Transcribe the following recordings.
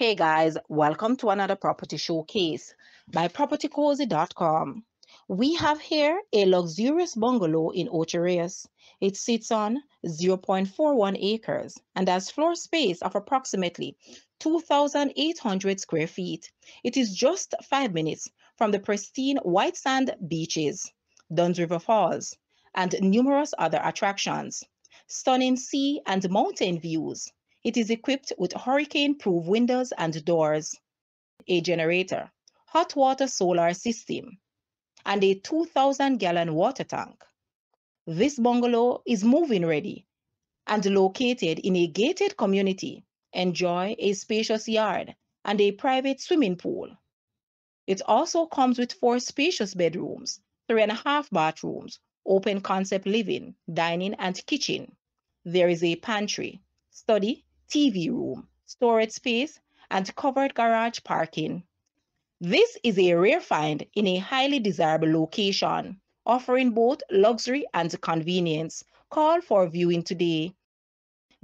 Hey guys, welcome to another property showcase by propertycozy.com. We have here a luxurious bungalow in Ocho Rios. It sits on 0.41 acres and has floor space of approximately 2,800 square feet. It is just 5 minutes from the pristine white sand beaches, Dunn's River Falls, and numerous other attractions. Stunning sea and mountain views. It is equipped with hurricane-proof windows and doors, a generator, hot water solar system, and a 2,000-gallon water tank. This bungalow is move-in ready and located in a gated community. Enjoy a spacious yard and a private swimming pool. It also comes with 4 spacious bedrooms, 3.5 bathrooms, open concept living, dining, and kitchen. There is a pantry, study, TV room, storage space, and covered garage parking. This is a rare find in a highly desirable location, offering both luxury and convenience. Call for viewing today.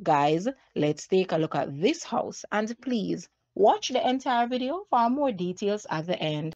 Guys, let's take a look at this house and please watch the entire video for more details at the end.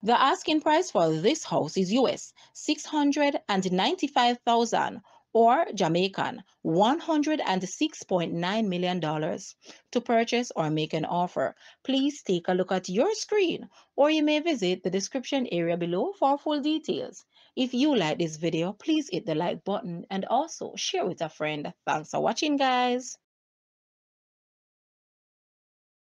The asking price for this house is US 695,000 or Jamaican $106.9 million. To purchase or make an offer, please take a look at your screen or you may visit the description area below for full details. If you like this video, please hit the like button and also share with a friend. Thanks for watching, guys.